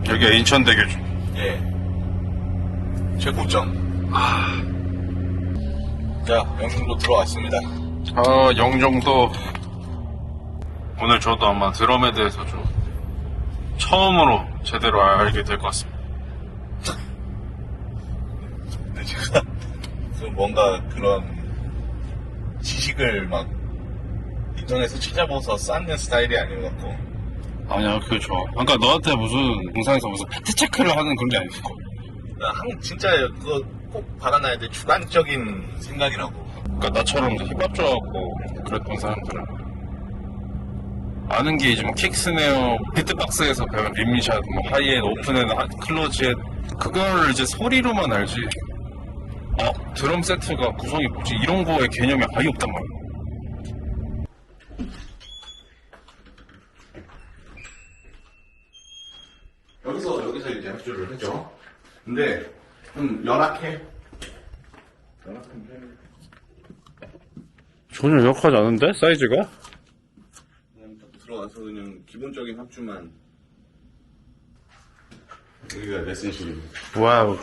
여기가 인천대교죠. 예. 최고점. 자, 영종도 들어왔습니다. 영종도. 오늘 저도 아마 드럼에 대해서 좀 처음으로 제대로 알게 될 것 같습니다. 근데 제가 좀 뭔가 그런 지식을 막 인터넷에서 찾아봐서 쌓는 스타일이 아닌 것 같고. 아니야, 그게 좋아. 그러니까 너한테 무슨 영상에서 무슨 팩트체크를 하는 그런 게 아니고. 진짜 그거 꼭 박아놔야 돼. 주관적인 생각이라고. 그러니까 나처럼 이제 힙합 좋아하고 그랬던 사람들은 아는 게 이제 뭐 킥스네어, 비트박스에서 배운 림미샷, 뭐 하이햇, 오픈햇, 클로즈햇 그걸 이제 소리로만 알지. 드럼 세트가 구성이 뭐지? 이런 거에 개념이 아예 없단 말이야. 여기서 이제 합주를 했죠. 근데 좀 열악해. 열악한 편이. 전혀 역하지 않은데? 사이즈가? 그냥 딱 들어와서 그냥 기본적인 합주만. 여기가 레슨실입니다. 와우.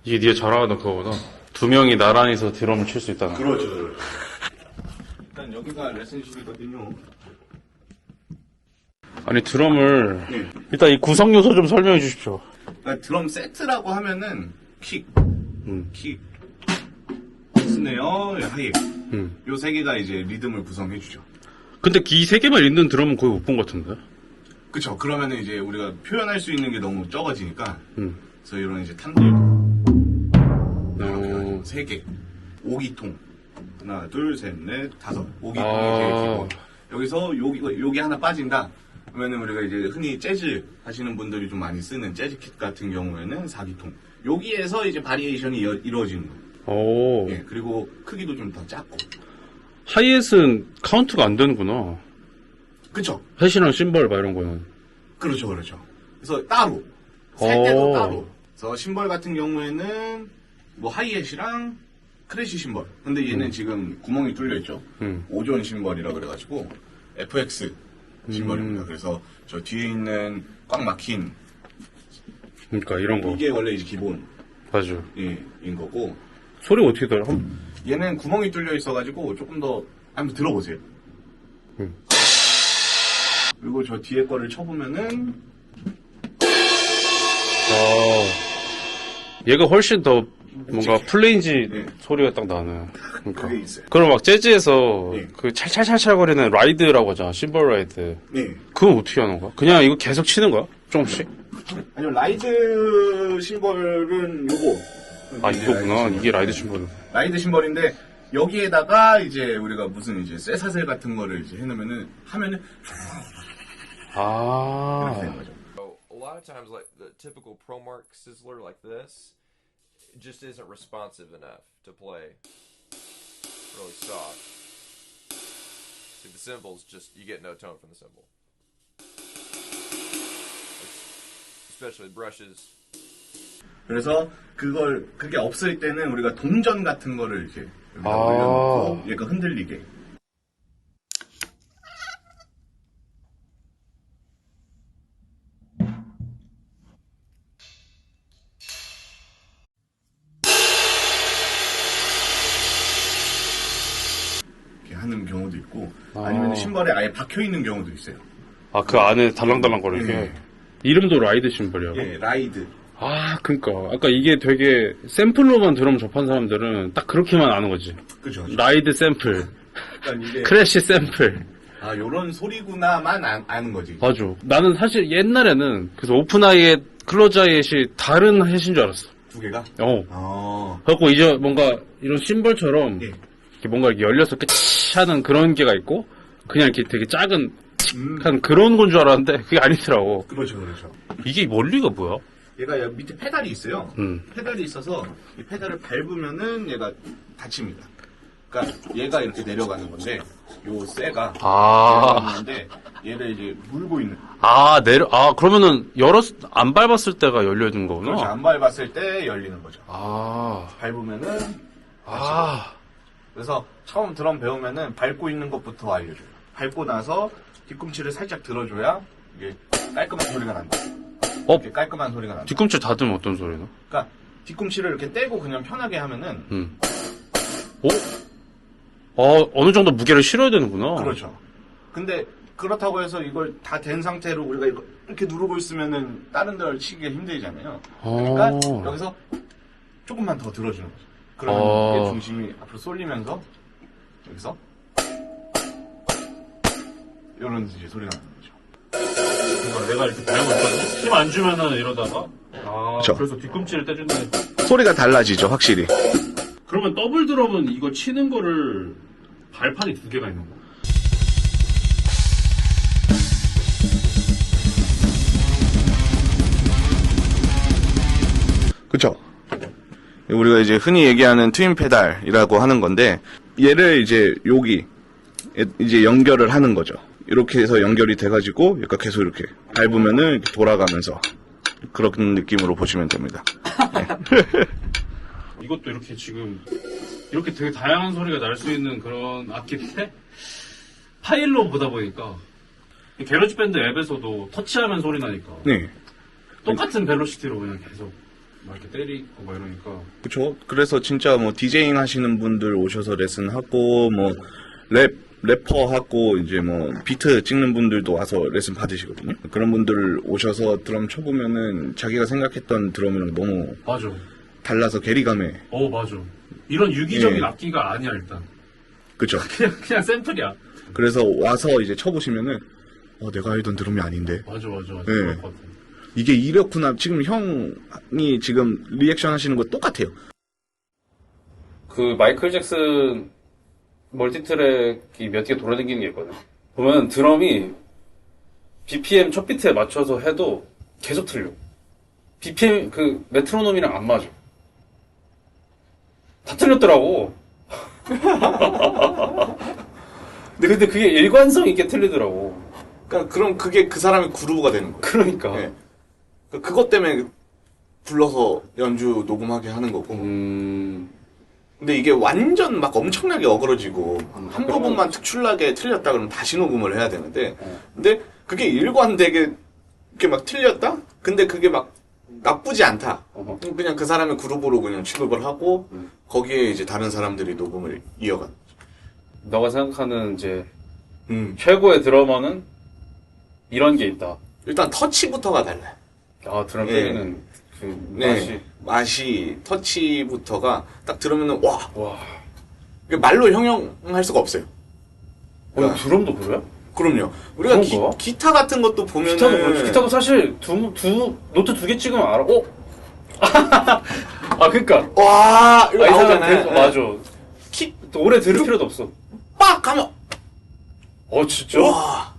이게 네가 잘하는 그거구나. 두 명이 나란히서 드럼을 칠 수 있다는. 그렇죠. 일단 여기가 레슨실이거든요. 아니 드럼을 네. 일단 이 구성 요소 좀 설명해 주십시오. 그러니까 드럼 세트라고 하면은 킥, 스네어, 하이햇. 요 세 개가 이제 리듬을 구성해주죠. 근데 이 세 개만 있는 드럼은 거의 못 본 것 같은데? 그쵸. 그러면은 이제 우리가 표현할 수 있는 게 너무 적어지니까. 그래서 이런 이제 탄들. 이렇게 세 개. 5기통. 하나, 둘, 셋, 넷, 다섯. 5기통이 제일 기본. 여기서 여기 하나 빠진다. 그러면은 우리가 이제 흔히 재즈 하시는 분들이 좀 많이 쓰는 재즈 킷 같은 경우에는 4기통. 여기에서 이제 바리에이션이 이루어지는 거예요. 오. 예, 그리고 크기도 좀 더 작고. 하이햇은 카운트가 안 되는구나. 그쵸? 햇이랑 심벌 막 이런 거는. 그렇죠. 그래서 따로. 살 때도 따로. 그래서 심벌 같은 경우에는 뭐 하이햇이랑 크래쉬 심벌. 근데 얘는 지금 구멍이 뚫려 있죠. 오존 심벌이라 그래가지고 FX 심벌입니다. 그래서 저 뒤에 있는 꽉 막힌. 그러니까 이런 거. 이게 원래 이제 기본. 맞아. 예, 인 거고. 소리가 어떻게 들어? 얘는 구멍이 뚫려 있어가지고 조금 더 한번 들어보세요. 그리고 저 뒤에 거를 쳐보면은 얘가 훨씬 더 뭔가 플레인지 네. 소리가 딱 나네. 그러니까. 그게 있어요. 그럼 막 재즈에서 네. 그 찰찰찰찰 거리는 라이드라고 하잖아. 심벌 라이드. 네. 그건 어떻게 하는 거야? 그냥 이거 계속 치는 거야? 조금씩? 아니요, 라이드 심벌은 요거. 이거구나. 이게 라이드 심벌은. 라이드 심벌인데, 여기에다가 이제 우리가 무슨 이제 쇠사슬 같은 거를 이제 하면은 이렇게 되는 거죠. A lot of times, like the typical ProMark sizzler like this, it just isn't responsive enough to play really soft. See, the cymbals just, you get no tone from the cymbal. Especially brushes. 그래서 그게 없을 때는 우리가 동전 같은 거를 이렇게 여기다 올려놓고 얘가 흔들리게. 이렇게 하는 경우도 있고, 아니면 심벌에 아예 박혀 있는 경우도 있어요. 그 안에 달랑달랑 거리게. 네. 이름도 라이드 심벌이야. 예, 라이드. 그니까. 아까 이게 되게 샘플로만 드럼 접한 사람들은 딱 그렇게만 아는 거지. 그죠. 라이드 샘플, 그러니까 이게 크래쉬 샘플. 요런 소리구나만 아는 거지. 맞아. 나는 사실 옛날에는 그래서 오픈 하이햇, 클로즈 하이햇이 다른 햇인 줄 알았어. 두 개가? 그래갖고 이제 뭔가 이런 심벌처럼 예. 이렇게 뭔가 이렇게 열려서 이렇게 하는 그런 게가 있고 그냥 이렇게 되게 작은 한 그런 건 줄 알았는데 그게 아니더라고. 그렇죠. 이게 원리가 뭐야? 얘가 여기 밑에 페달이 있어요. 페달이 있어서 이 페달을 밟으면은 얘가 닫힙니다. 그러니까 얘가 이렇게 내려가는 건데 요 쇠가 내려가는데 얘를 이제 물고 있는. 그러면은 안 밟았을 때가 열려 있는 거구나. 그렇죠. 안 밟았을 때 열리는 거죠. 밟으면은 그래서 처음 드럼 배우면은 밟고 있는 것부터 알려줘요. 밟고 나서 뒤꿈치를 살짝 들어줘야 이게 깔끔한 소리가 난다. 이렇게 깔끔한 소리가 납니다. 뒤꿈치 닫으면 어떤 소리나? 그러니까 뒤꿈치를 이렇게 떼고 그냥 편하게 하면은 어느 정도 무게를 실어야 되는구나. 그렇죠. 근데 그렇다고 해서 이걸 다 된 상태로 우리가 이렇게 누르고 있으면은 다른 데를 치기가 힘들잖아요. 그러니까 여기서 조금만 더 들어주는 거죠. 그러면 이게 중심이 앞으로 쏠리면서 여기서 이런 이제 소리가 나는 거죠. 그러니까 내가 이렇게 밟고 있거든. 힘 안 주면은 이러다가. 그쵸. 그래서 뒤꿈치를 떼준다는. 소리가 달라지죠, 확실히. 그러면 더블 드럼은 이거 치는 거를 발판이 두 개가 있는 거야. 그쵸. 우리가 이제 흔히 얘기하는 트윈 페달이라고 하는 건데, 얘를 이제 여기, 이제 연결을 하는 거죠. 이렇게 해서 연결이 돼가지고, 그러니까 계속 이렇게 밟으면은 이렇게 돌아가면서, 그런 느낌으로 보시면 됩니다. 이것도 이렇게 지금 이렇게 되게 다양한 소리가 날 수 있는 그런 악기인데 파일로 보다 보니까 게러지 밴드 앱에서도 터치하면 소리 나니까 네. 똑같은 벨로시티로 그냥 계속 막 이렇게 때리고 막 이러니까. 그쵸. 그래서 진짜 뭐 디제잉 하시는 분들 오셔서 레슨하고, 뭐, 래퍼 하고, 이제 뭐, 비트 찍는 분들도 와서 레슨 받으시거든요. 그런 분들 오셔서 드럼 쳐보면은 자기가 생각했던 드럼이랑 너무 맞아. 달라서 괴리감에. 맞아. 이런 유기적인 예. 악기가 아니야 일단. 그쵸. 그냥 샘플이야. 그래서 와서 이제 쳐보시면은, 내가 알던 드럼이 아닌데. 맞아. 네. 그럴 것 같아. 이게 이렇구나. 지금 형이 지금 리액션 하시는 거 똑같아요. 그 마이클 잭슨 멀티트랙이 몇 개 돌아다니는 게 있거든. 보면 드럼이 BPM 첫 비트에 맞춰서 해도 계속 틀려. BPM 그 메트로놈이랑 안 맞아. 다 틀렸더라고. 근데 그게 일관성 있게 틀리더라고. 그러니까 그럼 그게 그 사람의 그루브가 되는 거예요. 그러니까. 네. 그것 때문에 불러서 연주 녹음하게 하는 거고. 근데 이게 완전 막 엄청나게 어그러지고 한 부분만 특출나게 틀렸다 그러면 다시 녹음을 해야 되는데 근데 그게 일관되게 이렇게 막 틀렸다? 근데 그게 막 나쁘지 않다. 그냥 그 사람의 그룹으로 그냥 취급을 하고 거기에 이제 다른 사람들이 녹음을 이어간. 너가 생각하는 이제 음. 최고의 드러머는 이런 게 있다. 일단 터치부터가 달라요. 드럼 예. 때리는 그 네. 맛이 터치부터가 딱 들으면은 와. 이게 말로 형용할 수가 없어요. 드럼도 그래요? 그럼요. 우리가 그런가? 기타 같은 것도 보면은 기타도 그렇지. 기타도 사실 노트 두 개 찍으면 알아. 그니까. 와 이거 이 사람 나오잖아요. 계속, 맞아. 킥 또 오래 들을 필요도 없어. 빡 하면 진짜? 와.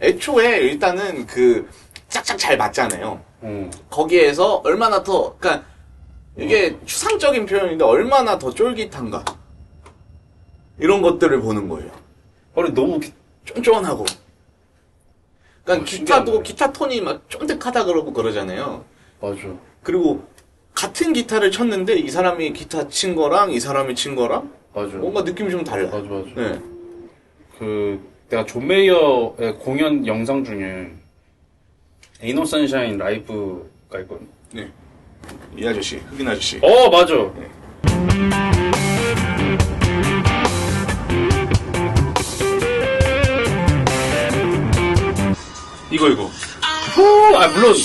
애초에 일단은 그 짝짝 잘 맞잖아요. 거기에서 얼마나 더 그러니까 이게 추상적인 표현인데 얼마나 더 쫄깃한가 이런 것들을 보는 거예요. 너무 쫀쫀하고. 그러니까 기타도 신기하네. 기타 톤이 막 쫀득하다 그러고 그러잖아요. 맞아. 그리고 같은 기타를 쳤는데 이 사람이 기타 친 거랑 이 사람이 친 거랑 맞아. 뭔가 느낌이 좀 달라. 맞아. 네. 내가 존 메이어의 공연 영상 중에 에이노 선샤인 라이브가 있거든. 네. 이 아저씨, 흑인 아저씨. 맞아. 이거. 물론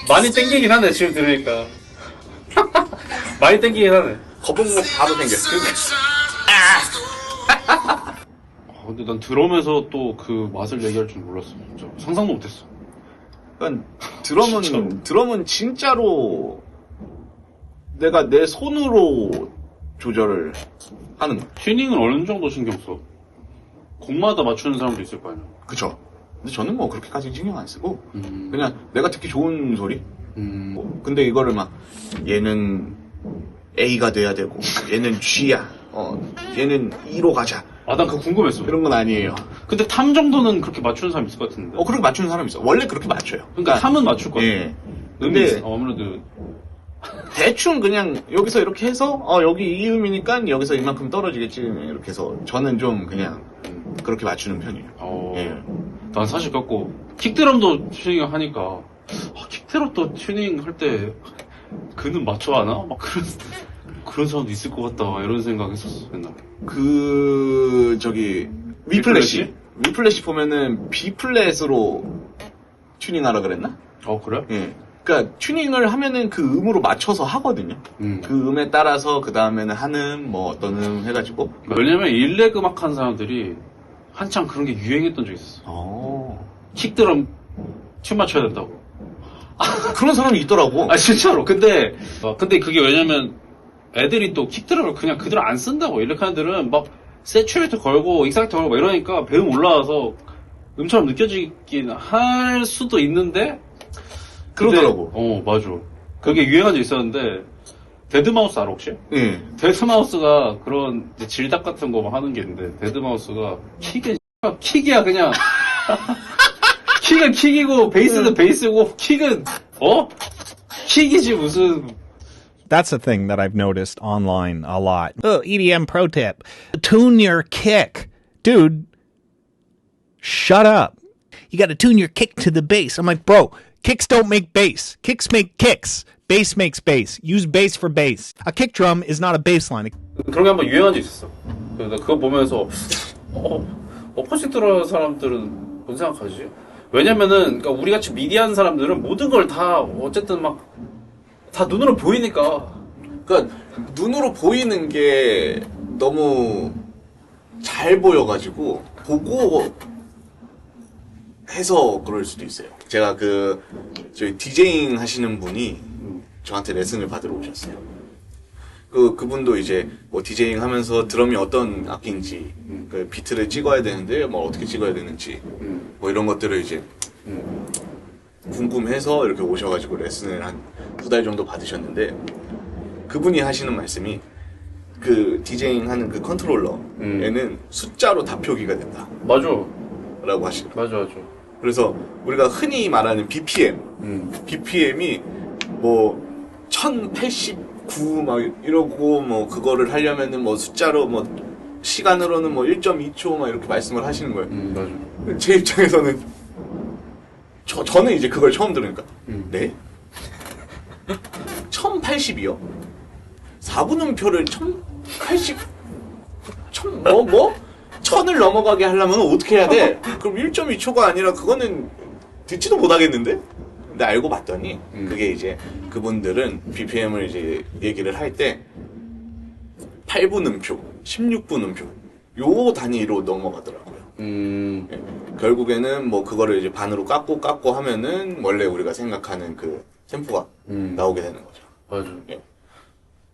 많이 땡기긴 하네 지금 들으니까. 많이 땡기긴 하네. 거북목 바로 생겼어. 근데 난 드럼에서 또 그 맛을 얘기할 줄 몰랐어. 진짜 상상도 못했어. 그러니까 드럼은 진짜로 내가 내 손으로 조절을 하는 거야. 튜닝은 어느 정도 신경 써? 곡마다 맞추는 사람도 있을 거 아니야. 그쵸. 근데 저는 뭐 그렇게까지 신경 안 쓰고 그냥 내가 듣기 좋은 소리. 근데 이거를 막 얘는 A가 돼야 되고 얘는 G야. 얘는 E로 가자. 난 그거 궁금했어. 이런 건 아니에요. 근데 탐 정도는 그렇게 맞추는 사람 있을 것 같은데. 그렇게 맞추는 사람 있어. 원래 그렇게 맞춰요. 그러니까 탐은 맞출 거야. 예. 근데 근데 아무래도 대충 그냥 여기서 이렇게 해서 여기 이 음이니까 여기서 이만큼 떨어지겠지 이렇게 해서 저는 좀 그냥 그렇게 맞추는 편이에요. 예. 난 사실 갖고 킥드럼도 튜닝을 하니까 킥드롭도 튜닝 할 때 그는 맞춰하나? 막 그런 사람도 있을 것 같다 이런 생각했었어 옛날에. 저기 위플래시 보면은 B 플랫으로 튜닝하라 그랬나? 그래? 예. 그러니까 튜닝을 하면은 그 음으로 맞춰서 하거든요. 그 음에 따라서 그 다음에는 한음 뭐 어떤 음 해가지고. 왜냐면 일렉 음악 한 사람들이 한창 그런 게 유행했던 적이 있었어. 킥드럼 튜 맞춰야 된다고. 그런 사람이 있더라고. 진짜로. 근데 그게 왜냐면 애들이 또 킥드럼을 그냥 그대로 안 쓴다고. 일렉 하는 애들은 막 세츄레이터 걸고 익사이터 걸고 막 이러니까 배음 올라와서 음처럼 느껴지긴 할 수도 있는데 그러더라고. 맞아. 그게 유행한 적 있었는데 데드마우스 알아 혹시? 예. 데드마우스가 그런 이제 질답 같은 거 막 하는 게 있는데 데드마우스가 킥이야 그냥. 킥은 킥이고 베이스는 베이스고 킥은 킥이지 무슨. That's a thing that I've noticed online a lot. Oh, EDM pro tip. Tune your kick. Dude, shut up. You got to tune your kick to the bass. I'm like, bro, kicks don't make bass. Kicks make kicks. Bass makes bass. Use bass for bass. A kick drum is not a bass line. 그런 게 한번 유행한 적 있었어. 그래서 그거 보면서 어퍼식 들어가는 사람들은 뭔 생각하지? 왜냐면은 그러니까 우리 같이 미디어하는 사람들은 모든 걸 다 어쨌든 막 다 눈으로 보이니까. 그러니까 눈으로 보이는 게 너무 잘 보여가지고 보고 해서 그럴 수도 있어요. 제가 저희 디제잉 하시는 분이 저한테 레슨을 받으러 오셨어요. 그분도 이제 뭐 디제잉 하면서 드럼이 어떤 악기인지, 그 비트를 찍어야 되는데 뭐 어떻게 찍어야 되는지, 뭐 이런 것들을 이제 궁금해서 이렇게 오셔가지고 레슨을 한 2달 정도 받으셨는데, 그분이 하시는 말씀이 그 디제잉 하는 그 컨트롤러에는 숫자로 다 표기가 된다. 맞아. 라고 하시더라고요. 맞아. 그래서 우리가 흔히 말하는 BPM이 뭐 1089 막 이러고 뭐 그거를 하려면은 뭐 숫자로 뭐 시간으로는 뭐 1.2초 막 이렇게 말씀을 하시는 거예요. 맞아. 제 입장에서는 저는 이제 그걸 처음 들으니까 네? 1080이요? 4분음표를 1080 1000을 넘어가게 하려면 어떻게 해야 돼? 그럼 1.2초가 아니라 그거는 듣지도 못하겠는데? 근데 알고 봤더니 그게 이제 그분들은 BPM을 이제 얘기를 할 때 8분음표, 16분음표 요 단위로 넘어가더라고요. 예. 결국에는 뭐 그거를 이제 반으로 깎고 하면은 원래 우리가 생각하는 그 템포가 나오게 되는 거죠. 맞아. 예.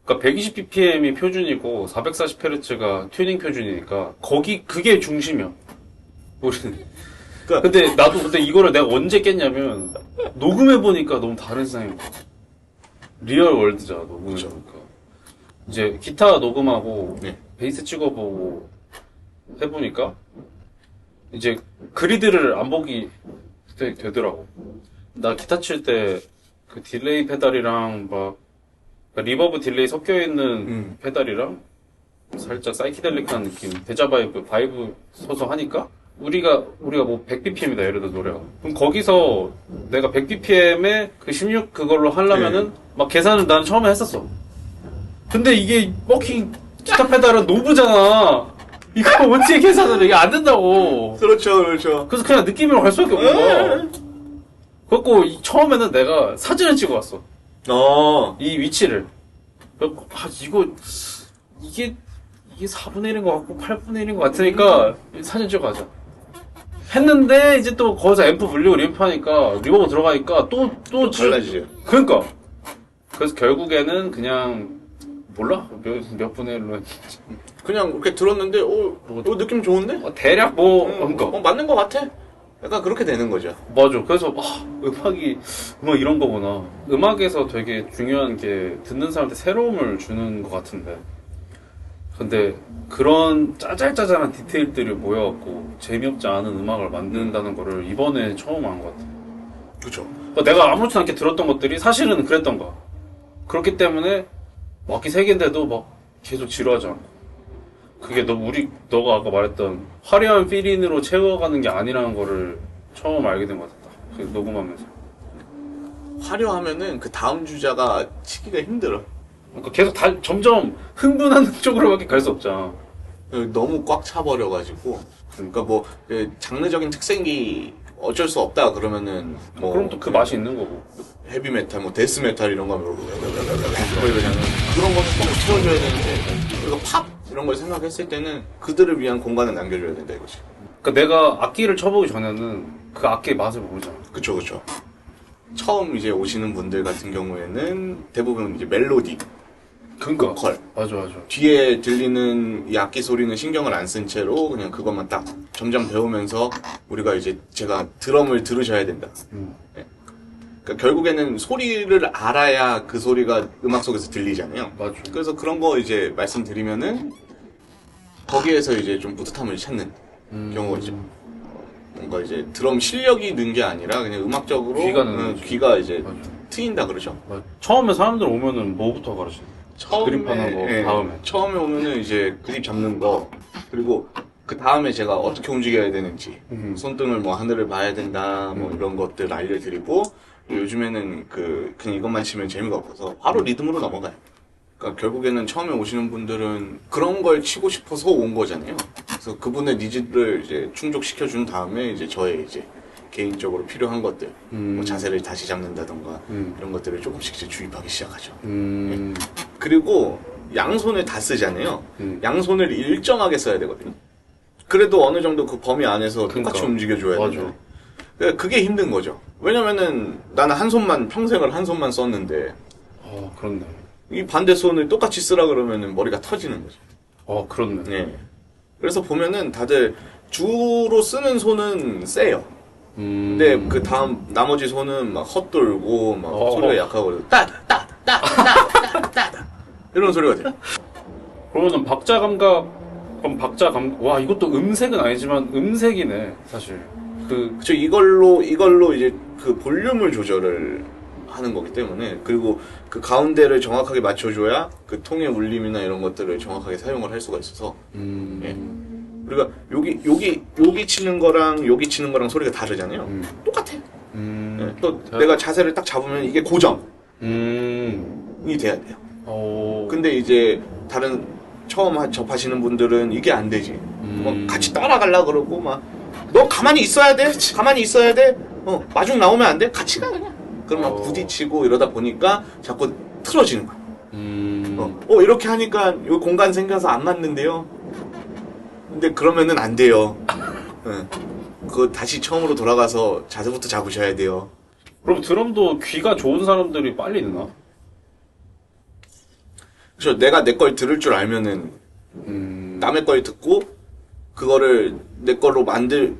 그러니까 120bpm이 표준이고 440Hz가 튜닝 표준이니까 그게 중심이야. 우리는. 그러니까 근데 나도 이거를 내가 언제 깼냐면 녹음해 보니까 너무 다른 세상인 거야. 리얼 월드잖아 녹음해 보니까. 이제 기타 녹음하고 네. 베이스 찍어보고 해보니까 이제 그리드를 안 보기 되더라고. 나 기타 칠 때 그 딜레이 페달이랑 막 리버브 딜레이 섞여 있는 페달이랑 살짝 사이키델릭한 느낌, 데자 바이브 서서 하니까 우리가 뭐 100bpm이다 예를 들어 노래가. 그럼 거기서 내가 100bpm에 그 16 그걸로 하려면은 막 계산을 난 처음에 했었어. 근데 이게 버킹 기타 페달은 노브잖아. 이거 어떻게 계산을 해? 이게 안 된다고. 그렇죠. 그래서 그냥 느낌으로 갈 수밖에 없는 거야. 그래갖고 처음에는 내가 사진을 찍어 왔어. 이 위치를. 그래갖고 이게 4분의 1인 것 같고 8분의 1인 것 같으니까 사진 찍어 가자. 했는데 이제 또 거기서 앰프 물리고 리프하니까 리버브 들어가니까 또 달라지죠. 그러니까. 그래서 결국에는 그냥 몰라 몇 분의 1로 그냥 이렇게 들었는데 느낌 좋은데? 대략 그러니까 맞는 것 같아. 약간 그렇게 되는 거죠. 맞아. 그래서 음악 이런 거구나. 음악에서 되게 중요한 게 듣는 사람한테 새로움을 주는 것 같은데. 근데 그런 짜잘짜잘한 디테일들이 모여갖고 재미없지 않은 음악을 만든다는 거를 이번에 처음 한 것 같아. 그렇죠. 그러니까 내가 아무렇지 않게 들었던 것들이 사실은 그랬던 거야. 그렇기 때문에 악기 3개인데도 막 계속 지루하지 않고. 그게 너가 아까 말했던 화려한 필인으로 채워가는 게 아니라는 거를 처음 알게 된 것 같다. 녹음하면서. 화려하면은 그 다음 주자가 치기가 힘들어. 그러니까 계속 점점 흥분하는 쪽으로밖에 갈 수 없잖아. 너무 꽉 차버려가지고. 그러니까 뭐 장르적인 특색이 어쩔 수 없다 그러면은 뭐 그럼 또 그 맛이 있는 거고. 헤비메탈, 뭐 데스메탈 이런 거 하면 이러잖아. 그런 거는 꼭 틀어줘야 되는데 그리고 팝 이런 걸 생각했을 때는 그들을 위한 공간을 남겨줘야 된다 이거지. 그러니까 내가 악기를 쳐보기 전에는 그 악기의 맛을 모르잖아. 그쵸. 처음 이제 오시는 분들 같은 경우에는 대부분 이제 멜로디, 그러니까. 보컬, 맞아. 뒤에 들리는 이 악기 소리는 신경을 안 쓴 채로 그냥 그것만 딱 점점 배우면서 우리가 이제 제가 드럼을 들으셔야 된다. 네. 그러니까 결국에는 소리를 알아야 그 소리가 음악 속에서 들리잖아요. 맞아. 그래서 그런 거 이제 말씀드리면은 거기에서 이제 좀 뿌듯함을 찾는 경우가 있죠. 뭔가 이제 드럼 실력이 는 게 아니라 그냥 음악적으로 귀가 느는 거지. 귀가 이제 맞아. 트인다 그러죠. 맞아. 처음에 사람들 오면은 뭐부터 가르치는 거야? 그립하는 거, 다음에. 처음에 오면은 이제 그립 잡는 거, 그리고 그 다음에 제가 어떻게 움직여야 되는지, 손등을 뭐 하늘을 봐야 된다, 뭐 이런 것들 알려드리고, 요즘에는 그냥 이것만 치면 재미가 없어서 바로 리듬으로 넘어가요. 그러니까 결국에는 처음에 오시는 분들은 그런 걸 치고 싶어서 온 거잖아요. 그래서 그분의 니즈를 이제 충족시켜 준 다음에 이제 저의 이제 개인적으로 필요한 것들, 뭐 자세를 다시 잡는다던가 이런 것들을 조금씩 이제 주입하기 시작하죠. 그리고 양손을 다 쓰잖아요. 양손을 일정하게 써야 되거든요. 그래도 어느 정도 그 범위 안에서 똑같이 그러니까. 움직여줘야 맞아. 돼요. 그러니까 그게 힘든 거죠. 왜냐면은 나는 평생을 한 손만 썼는데 그렇네. 이 반대 손을 똑같이 쓰라 그러면은 머리가 터지는 거죠. 그렇네. 네. 그래서 보면은 다들 주로 쓰는 손은 세요. 근데 그 다음 나머지 손은 막 헛돌고 막 소리가 약하고 따다 이런 소리가 돼요. 그러면은 와, 이것도 음색은 아니지만 음색이네, 사실. 그쵸. 이걸로 이제 그 볼륨을 조절을 하는 거기 때문에, 그리고 그 가운데를 정확하게 맞춰줘야 그 통의 울림이나 이런 것들을 정확하게 사용을 할 수가 있어서. 예. 그러니까 여기 치는 거랑 여기 치는 거랑 소리가 다르잖아요. 똑같아. 예. 또 내가 자세를 딱 잡으면 이게 고정이 돼야 돼요. 근데 이제 다른 처음 접하시는 분들은 이게 안 되지. 막 같이 따라가려 그러고 막 너 가만히 있어야 돼. 가만히 있어야 돼. 마중 나오면 안 돼. 같이 가 그냥. 그러면 부딪히고 이러다 보니까 자꾸 틀어지는 거야. 이렇게 하니까 이 공간 생겨서 안 맞는데요. 근데 그러면은 안 돼요. 그거 다시 처음으로 돌아가서 자세부터 잡으셔야 돼요. 그럼 드럼도 귀가 좋은 사람들이 빨리 느나? 그래서 내가 내 걸 들을 줄 알면은 남의 걸 듣고 그거를 내 걸로 만들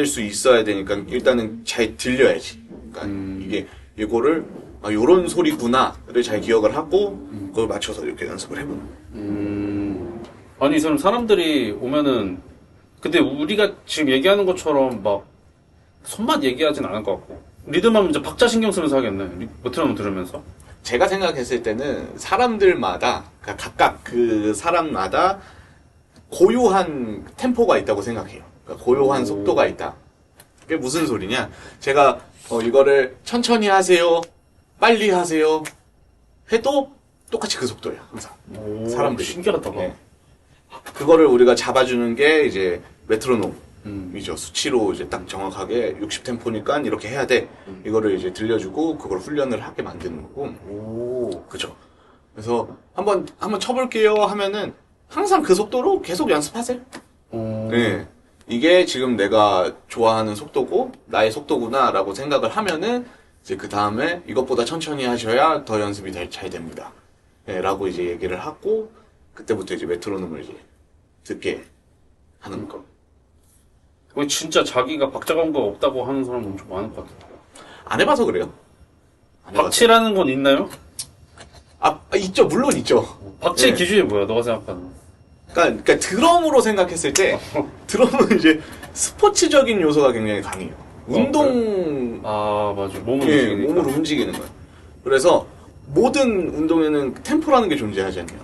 수 있어야 되니까 일단은 잘 들려야지. 그러니까 이게 이거를 요런 소리구나를 잘 기억을 하고 그걸 맞춰서 이렇게 연습을 해보는. 아니, 이 사람들이 오면은 근데 우리가 지금 얘기하는 것처럼 막 손맛 얘기하진 않을 것 같고 리듬하면 이제 박자 신경 쓰면서 하겠네. 메트로놈 들으면서. 제가 생각했을 때는 사람들마다, 그러니까 각각 그 사람마다 고요한 템포가 있다고 생각해요. 그러니까 고요한 속도가 있다. 그게 무슨 소리냐? 제가 이거를 천천히 하세요, 빨리 하세요 해도 똑같이 그 속도예요, 항상. 사람들이. 신기하다. 네. 그거를 우리가 잡아주는 게 이제 메트로놈이죠. 수치로 이제 딱 정확하게 60템포니까 이렇게 해야 돼. 이거를 이제 들려주고 그걸 훈련을 하게 만드는 거고. 그죠. 그래서 한번 쳐볼게요 하면은 항상 그 속도로 계속 연습하세요. 네. 이게 지금 내가 좋아하는 속도고 나의 속도구나라고 생각을 하면은 이제 그 다음에 이것보다 천천히 하셔야 더 연습이 잘 됩니다. 네, 라고 이제 얘기를 하고 그때부터 이제 메트로놈을 이제 듣게 하는 거. 왜 진짜 자기가 박자 감각 없다고 하는 사람 엄청 많을 것 같아. 안 해봐서 그래요. 안 해봐서. 박치라는 건 있나요? 있죠. 물론 있죠. 박치의 네. 기준이 뭐야? 너가 생각하는? 그러니까 드럼으로 생각했을 때 드럼은 이제 스포츠적인 요소가 굉장히 강해요. 운동, 맞아. 몸을 예, 움직이니까. 몸을 움직이는 거예요. 그래서 모든 운동에는 템포라는 게 존재하잖아요.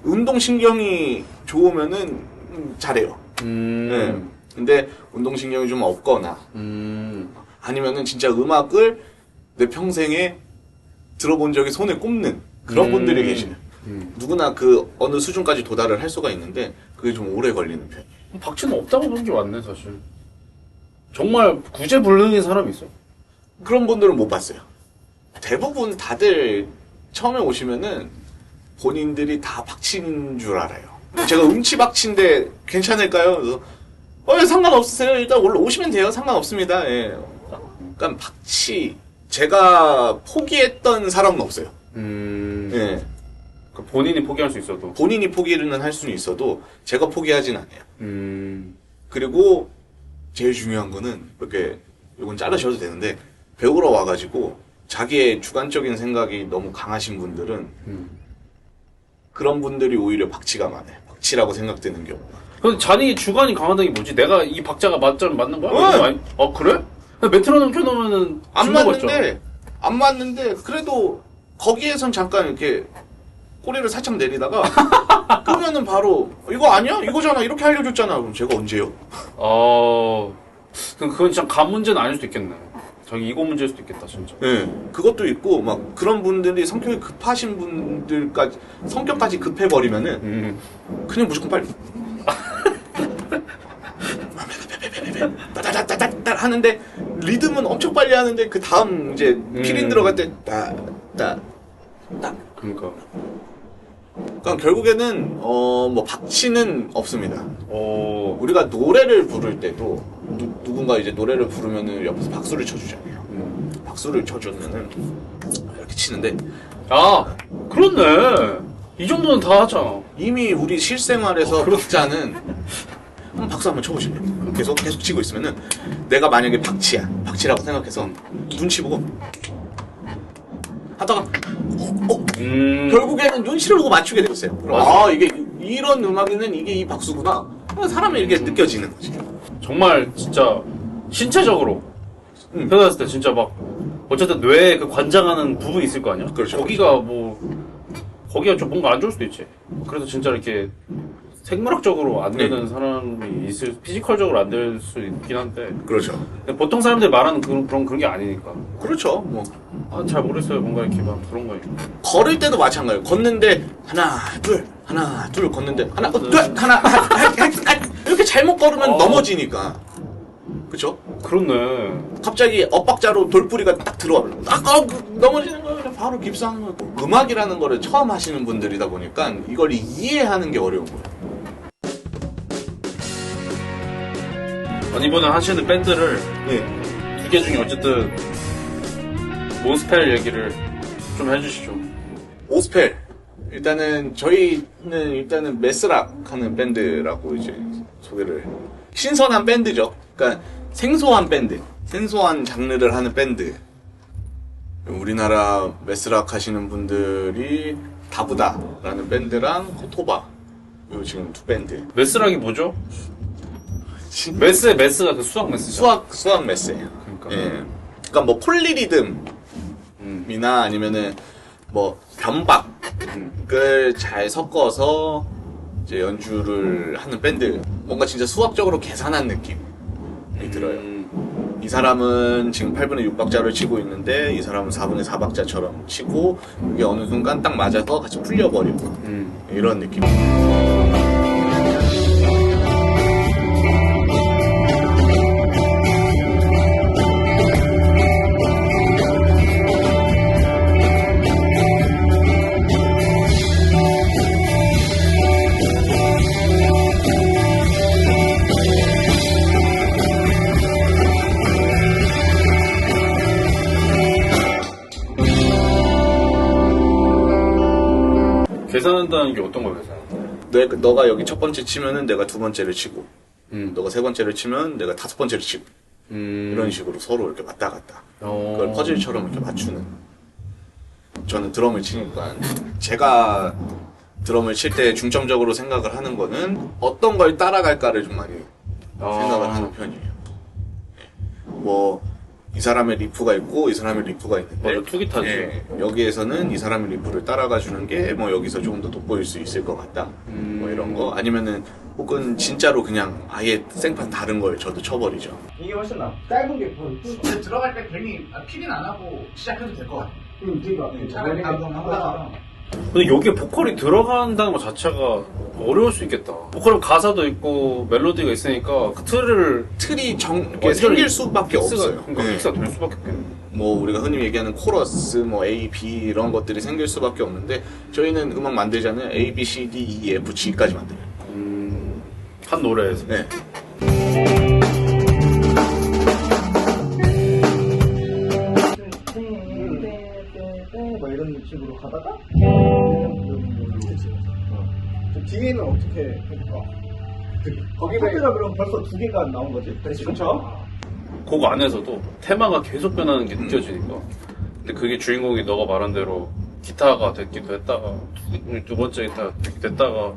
운동신경이 좋으면은 잘해요. 예. 근데 운동신경이 좀 없거나 아니면은 진짜 음악을 내 평생에 들어본 적에 손에 꼽는 그런 분들이 계시네요. 누구나 그 어느 수준까지 도달을 할 수가 있는데 그게 좀 오래 걸리는 편이에요. 박치는 없다고 보는 게 맞네 사실. 정말 구제불능인 사람이 있어. 그런 분들은 못 봤어요. 대부분 다들 처음에 오시면은 본인들이 다 박치인 줄 알아요. 제가 음치박치인데 괜찮을까요? 그래서 상관없으세요. 일단 오시면 돼요. 상관없습니다. 예. 그러니까 박치 제가 포기했던 사람은 없어요. 예. 그 본인이 포기할 수 있어도. 본인이 포기는 할 수는 있어도 제가 포기하진 않아요. 그리고 제일 중요한 거는 이렇게 이건 자르셔도 되는데 배우러 와가지고 자기의 주관적인 생각이 너무 강하신 분들은 그런 분들이 오히려 박치가 많아요. 박치라고 생각되는 경우. 근데 자기 주관이 강하다는 게 뭐지? 내가 이 박자가 맞는 거야? 응. 아니, 그래? 메트로놈 켜놓으면은 안 맞는데 그래도 거기에선 잠깐 이렇게 꼬리를 살짝 내리다가 끄면은 바로 이거 아니야? 이거잖아. 이렇게 알려줬잖아. 그럼 제가 언제요? 그건 진짜 감 문제는 아닐 수도 있겠네. 자기 이거 문제일 수도 있겠다 진짜. 네, 그것도 있고 막 그런 분들이 성격이 급하신 분들까지 성격까지 급해버리면은 그냥 무조건 빨리 따다다다다 하는데 리듬은 엄청 빨리 하는데 그 다음 이제 필인 들어갈 때 따따따 그러니까. 그러니까 결국에는 뭐 박치는 없습니다. 우리가 노래를 부를 때도 누군가 이제 노래를 부르면은 옆에서 박수를 쳐주잖아요. 박수를 쳐주면은 이렇게 치는데 그렇네. 이 정도는 다 하잖아. 이미 우리 실생활에서 박자는 한번 박수 한번 쳐보실래요? 계속 치고 있으면은 내가 만약에 박치라고 생각해서 눈치 보고 하다가 결국에는 눈치를 보고 맞추게 되었어요. 그럼 이게 이런 음악에는 이게 이 박수구나. 사람이 이렇게 느껴지는 거지. 정말 진짜 신체적으로 태어났을 때 진짜 막 어쨌든 뇌에 그 관장하는 부분이 있을 거 아니야? 그렇죠. 거기가 좀 뭔가 안 좋을 수도 있지. 그래서 진짜 이렇게 생물학적으로 안 되는 사람이 피지컬적으로 안 될 수 있긴 한데. 그렇죠. 근데 보통 사람들이 말하는 그런 게 아니니까. 그렇죠. 뭐 잘 모르겠어요. 뭔가 이렇게 막 그런 거. 걸을 때도 마찬가지예요. 걷는데 하나 둘 걷는데 하나 이렇게 잘못 걸으면 넘어지니까. 그렇죠? 그렇네. 갑자기 엇박자로 돌뿌리가 딱 들어와. 넘어지는 거 그냥 바로 깁스하는 거고. 음악이라는 거를 처음 하시는 분들이다 보니까 이걸 이해하는 게 어려운 거예요. 이번에 하시는 밴드를 네. 두 개 중에 어쨌든 모스펠 얘기를 좀 해주시죠. 오스펠. 저희는 메스락 하는 밴드라고 이제 소개를. 신선한 밴드죠. 그러니까 생소한 밴드. 생소한 장르를 하는 밴드. 우리나라 메스락 하시는 분들이 다부다라는 밴드랑 코토바. 요 지금 두 밴드. 메스락이 뭐죠? 메스가 그 수학 메스죠. 수학 메스예요. 그러니까. 예. 그러니까 뭐 폴리리듬이나 아니면은 뭐 변박을 잘 섞어서 이제 연주를 하는 밴드. 뭔가 진짜 수학적으로 계산한 느낌이 들어요. 이 사람은 지금 8분의 6박자를 치고 있는데 이 사람은 4분의 4박자처럼 치고 이게 어느 순간 딱 맞아서 같이 풀려버리고 이런 느낌. 계산한다는 게 어떤 걸 계산한다? 너가 여기 첫 번째 치면은 내가 두 번째를 치고, 너가 세 번째를 치면 내가 다섯 번째를 치고, 이런 식으로 서로 이렇게 왔다 갔다. 그걸 퍼즐처럼 이렇게 맞추는. 저는 드럼을 치니까 제가 드럼을 칠 때 중점적으로 생각을 하는 거는 어떤 걸 따라갈까를 좀 많이 생각을 하는 편이에요. 뭐 이 사람의 리프가 있고 이 사람의 리프가 있는데 맞아, 투기타지. 예, 여기에서는 이 사람의 리프를 따라가 주는 게 뭐 여기서 조금 더 돋보일 수 있을 것 같다. 뭐 이런 거 아니면은 혹은 진짜로 그냥 아예 생판 다른 걸 저도 쳐버리죠. 이게 훨씬 나. 짧은 게 더. 근데 들어갈 때 괜히 필인 안 하고 시작해도 될 것 같아요. 그러니까 차라리 감동하다가. 근데 여기에 보컬이 들어간다는 것 자체가 어려울 수 있겠다. 보컬은 가사도 있고 멜로디가 있으니까 그 틀이 완전히 생길 수밖에 픽스가- 없어요. 그러니까 네. 픽스가 될 수밖에 없겠네. 뭐 우리가 흔히 얘기하는 코러스, 뭐 A, B 이런 것들이 생길 수밖에 없는데 저희는 음악 만들자는 A, B, C, D, E, F, G까지 만들어요. 한 노래에서. 네. 뭐 이런 식으로 가다가 저 뒤에는 어떻게 해볼까? 거기가 그럼 벌써 두 개가 나온 거지? 그렇죠. 곡 안에서도 테마가 계속 변하는 게 느껴지니까. 근데 그게 주인공이 너가 말한 대로 기타가 됐기도 했다가 두 번째 기타가 됐기도 했다가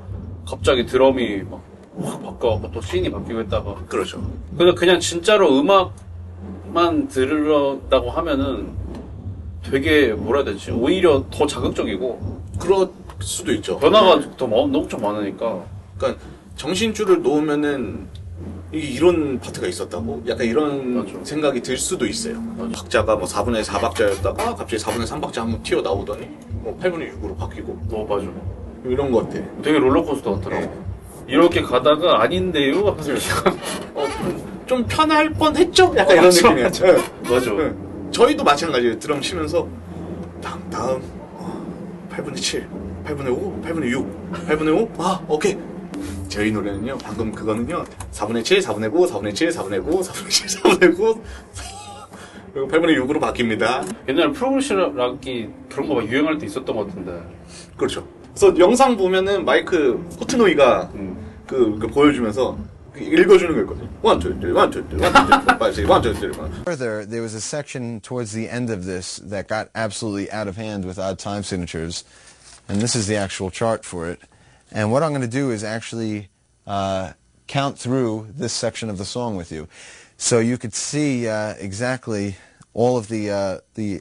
갑자기 드럼이 막 확 바뀌어갖고 또 씬이 바뀌고 했다가 그렇죠. 근데 그냥 진짜로 음악만 들으려다고 하면은 되게 뭐라 해야 되지? 오히려 더 자극적이고 그럴 수도 있죠. 변화가 더 엄청 많으니까. 그러니까 정신줄을 놓으면은 이런 파트가 있었다고? 약간 이런 맞아. 생각이 들 수도 있어요. 박자가 뭐 4분의 4박자였다가 갑자기 4분의 3박자 한번 튀어나오더니 뭐 8분의 6으로 바뀌고 맞아. 이런 것들. 되게 롤러코스터 같더라고. 이렇게 가다가 아닌데요? 하면서 좀 편할 뻔 했죠? 약간 이런 맞아, 느낌이었죠. 맞아. 네. 저희도 마찬가지예요. 드럼 치면서 다음 8분의 7, 8분의 5, 8분의 6, 8분의 5? 아, 오케이. 저희 노래는요, 방금 그거는요, 4분의 7, 4분의 9, 4분의 7, 4분의 9, 4분의 7, 4분의 9, 그리고 8분의 6으로 바뀝니다. 옛날에 프로그레시브 락이 그런 거 막 유행할 때 있었던 것 같은데. 그렇죠. 그래서 영상 보면은 마이크 포트노이가 그 보여주면서 읽어주는 거 있거든요. 1, 2, 3, 1, 2, 3, 1, 2, 3, 5, 6, 7, 1, 2, 3, 1. Further, there was a section towards the end of this that got absolutely out of hand with odd time signatures, and this is the actual chart for it. And what I'm going to do is actually count through this section of the song with you, so you could see exactly all of the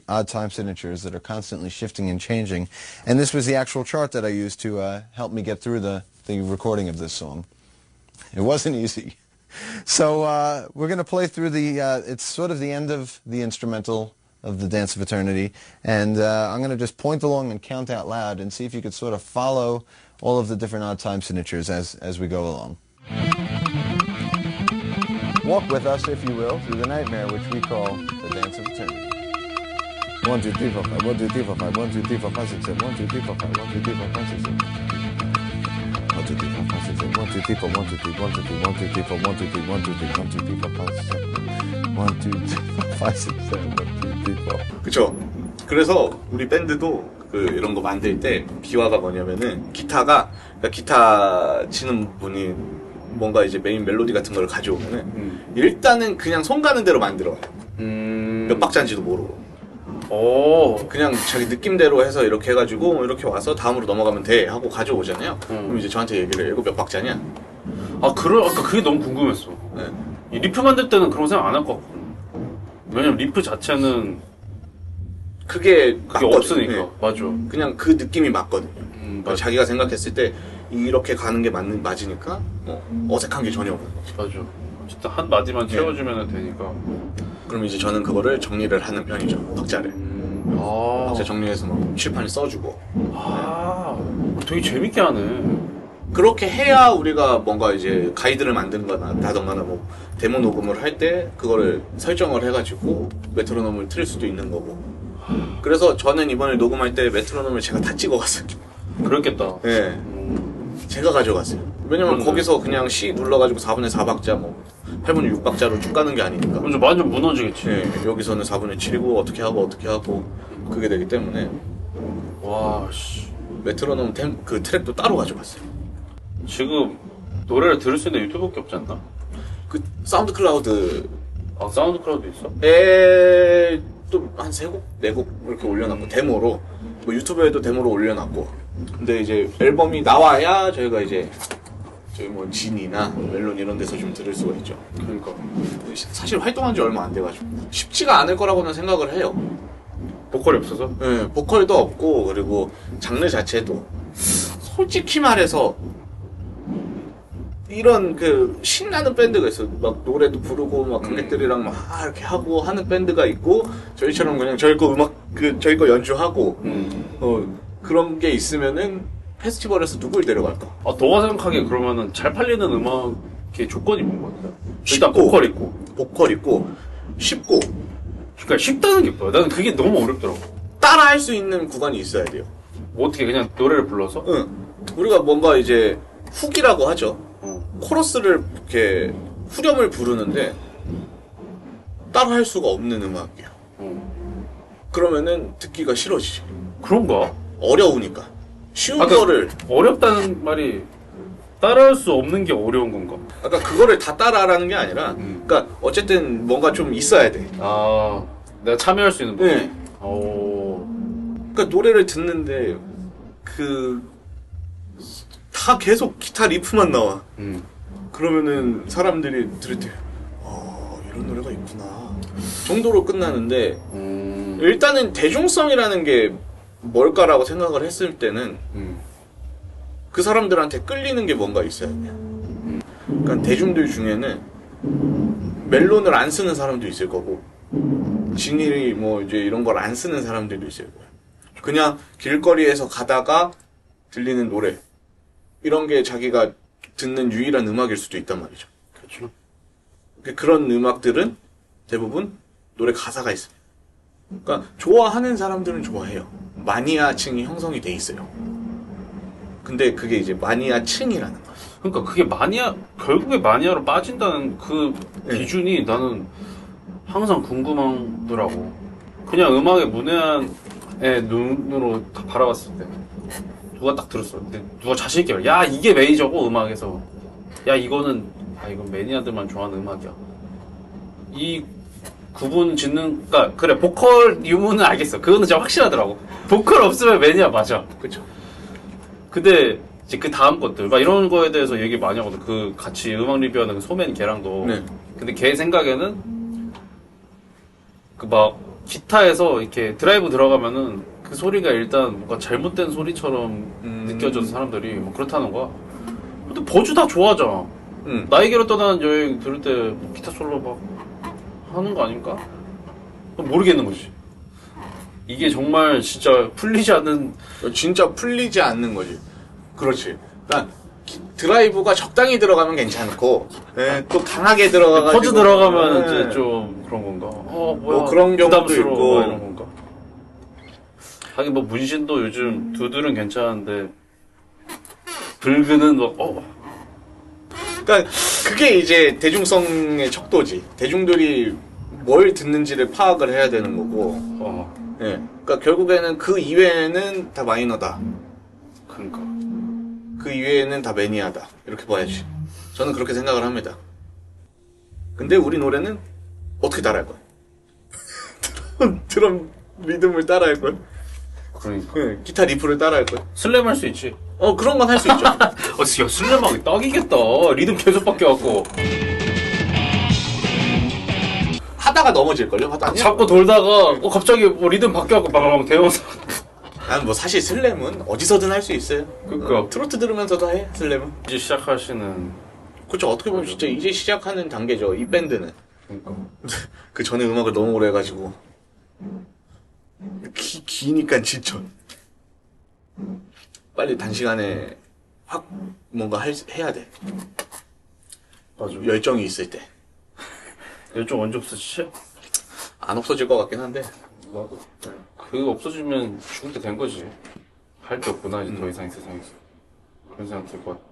odd time signatures that are constantly shifting and changing. And this was the actual chart that I used to help me get through the recording of this song. It wasn't easy. So we're going to play through it's sort of the end of the instrumental of the Dance of Eternity, and I'm going to just point along and count out loud and see if you could sort of follow all of the different odd time signatures as we go along. Walk with us, if you will, through the nightmare which we call the Dance of Eternity. 1, 2, 3, 4, 5, 1, 2, 3, 4, 5, 1, 2, 3, 4, 5, 6, 7, 1, 2, 3, 4, 5, 1, 2, 3, 4, 5, 6, 7. 1, 2, 3, 4, 5, 6, 7, 1, 2, 3, 4, 1, 2, 3, 1, 2, 3, 1, 2, 3, 4, 1, 2, 3, 1, 2, 3, 1, 2, 3, 4, 5, 6, 7. 1, 2, 3, 4, 5, 6, 7, 1, 2, 3, 4. 그쵸. 그래서 우리 밴드도 이런 거 만들 때 비화가 뭐냐면은 기타가, 그러니까 기타 치는 분이 뭔가 이제 메인 멜로디 같은 걸 가져오면은 일단은 그냥 손 가는 대로 만들어요. 몇 박자인지도 모르고. 그냥 자기 느낌대로 해서 이렇게 해가지고 이렇게 와서 다음으로 넘어가면 돼 하고 가져오잖아요. 그럼 이제 저한테 얘기를 해요. 이거 몇 박자냐? 아까 그게 너무 궁금했어. 네. 이 리프 만들 때는 그런 생각 안 할 것 같거든. 왜냐면 리프 자체는 그게 맞거든요. 없으니까. 네. 맞아. 그냥 그 느낌이 맞거든요. 그러니까 맞아. 자기가 생각했을 때 이렇게 가는 게 맞으니까 어색한 게 전혀 없는 거죠. 맞아. 어쨌든 한 마디만 채워주면 되니까. 그럼 이제 저는 그거를 정리를 하는 편이죠. 박자를. 박자 정리해서 막 칠판에 써주고. 되게 재밌게 하네. 그렇게 해야 우리가 뭔가 이제 가이드를 만든다던가 뭐 데모 녹음을 할 때 그거를 설정을 해가지고 메트로놈을 틀 수도 있는 거고. 그래서 저는 이번에 녹음할 때 메트로놈을 제가 다 찍어갔어요. 그렇겠다. 네. 제가 가져갔어요. 왜냐면 거기서 그냥 C 눌러가지고 4분의 4박자 뭐 8분의 6박자로 쭉 가는 게 아니니까. 완전 무너지겠지. 네, 여기서는 4분의 7이고 어떻게 하고 그게 되기 때문에 와, 씨. 메트로놈 그 트랙도 따로 가져갔어요. 지금 노래를 들을 수 있는 유튜브밖에 없지 않나? 그 사운드 클라우드에 사운드 클라우드 있어? 또 한 3곡, 4곡 이렇게 올려놨고 데모로 뭐 유튜브에도 데모로 올려놨고. 근데 이제 앨범이 나와야 저희가 이제 저희 뭐 진이나 멜론 이런 데서 좀 들을 수가 있죠. 그러니까. 사실 활동한 지 얼마 안 돼가지고 쉽지가 않을 거라고는 생각을 해요. 보컬이 없어서? 네, 보컬도 없고 그리고 장르 자체도 솔직히 말해서 이런 그 신나는 밴드가 있어. 막 노래도 부르고 막 관객들이랑 막 이렇게 하고 하는 밴드가 있고 저희처럼 그냥 저희 거 음악 저희 거 연주하고 그런 게 있으면은 페스티벌에서 누굴 데려갈까? 아, 너가 생각하기에 그러면은 잘 팔리는 음악의 조건이 뭔 것 같아요? 일단 쉽고. 보컬 있고. 쉽고 그러니까 쉽다는 게 뭐야? 나는 그게 너무 어렵더라고. 따라 할 수 있는 구간이 있어야 돼요. 뭐 어떻게 그냥 노래를 불러서? 응. 우리가 뭔가 이제 훅이라고 하죠. 코러스를 이렇게 후렴을 부르는데 따라 할 수가 없는 음악이야. 그러면은 듣기가 싫어지지. 그런가? 어려우니까. 쉬운 아까 거를 어렵다는 말이 따라할 수 없는 게 어려운 건가? 아까 그거를 다 따라하라는 게 아니라 그러니까 어쨌든 뭔가 좀 있어야 돼. 아, 내가 참여할 수 있는 부분. 네. 오. 그러니까 노래를 듣는데 다 계속 기타 리프만 나와. 그러면은 사람들이 들을 때 이런 노래가 있구나 정도로 끝나는데 일단은 대중성이라는 게 뭘까라고 생각을 했을 때는 그 사람들한테 끌리는 게 뭔가 있어야 돼요. 그러니까 대중들 중에는 멜론을 안 쓰는 사람도 있을 거고 진일이 뭐 이제 이런 걸 안 쓰는 사람들도 있을 거예요. 그냥 길거리에서 가다가 들리는 노래 이런 게 자기가 듣는 유일한 음악일 수도 있단 말이죠. 그렇죠. 그런 음악들은 대부분 노래 가사가 있어요. 그러니까 좋아하는 사람들은 좋아해요. 마니아층이 형성이 돼 있어요. 근데 그게 이제 마니아층이라는 거예요. 그러니까 그게 결국에 마니아로 빠진다는 그 네. 기준이 나는 항상 궁금하더라고. 그냥 음악의 문외한의 눈으로 딱 바라봤을 때 누가 딱 들었어. 근데 누가 자신있게 말해. 야, 이게 메이저고, 음악에서. 야, 이건 매니아들만 좋아하는 음악이야. 이 구분 짓는, 그러니까, 그래, 보컬 유무는 알겠어. 그거는 진짜 확실하더라고. 보컬 없으면 매니아 맞아. 그쵸. 근데, 이제 그 다음 것들, 막 이런 거에 대해서 얘기 많이 하거든. 그 같이 음악 리뷰하는 그 소맨 걔랑도. 네. 근데 걔 생각에는, 기타에서 이렇게 드라이브 들어가면은, 그 소리가 일단 뭔가 잘못된 소리처럼 느껴져서 사람들이 뭐 그렇다는 거야. 근데 버즈 다 좋아하잖아. 나에게로 떠나는 여행 들을 때 기타 솔로 막 하는 거 아닙니까? 모르겠는 거지. 이게 정말 진짜 풀리지 않는. 진짜 풀리지 않는 거지. 그렇지. 그러니까 드라이브가 적당히 들어가면 괜찮고 또 강하게 들어가가지고 퍼즈 들어가면 이제 좀 그런 건가? 뭐야. 뭐 그런 경우도 부담스러워, 있고. 막 이런 건가? 하긴 뭐 문신도 요즘 두들은 괜찮은데 붉은은 그러니까 그게 이제 대중성의 척도지. 대중들이 뭘 듣는지를 파악을 해야 되는 거고. 예. 그러니까 결국에는 그 이외에는 다 마이너다. 그러니까 그 이외에는 다 매니아다. 이렇게 봐야지. 저는 그렇게 생각을 합니다. 근데 우리 노래는 어떻게 따라할 거야? 드럼 리듬을 따라할 거야? 그러니까 기타 리프를 따라할 거야? 슬램 할 수 있지. 그런 건 할 수 있죠. 야, 슬램하기 딱이겠다. 리듬 계속 바뀌어갖고 하다가 넘어질걸요? 하다가. 자꾸 돌다가 갑자기 뭐 리듬 바뀌어갖고 빠바방 대형사. 난 뭐 사실 슬램은 어디서든 할 수 있어요. 그러니까 트로트 들으면서도 해, 슬램은. 이제 시작하시는. 그렇죠. 어떻게 보면 진짜 이제 시작하는 단계죠, 이 밴드는. 그러니까 그 전에 음악을 너무 오래 해가지고. 기니까 지쳐. 빨리 단시간에 확 뭔가 해야 돼. 맞아. 열정이 있을 때. 열정 언제 없어지지? 안 없어질 것 같긴 한데. 나도. 그거 없어지면 죽을 때 된 거지. 할 게 없구나 이제 더 이상 이 세상에서. 그런 생각 들 것 같아.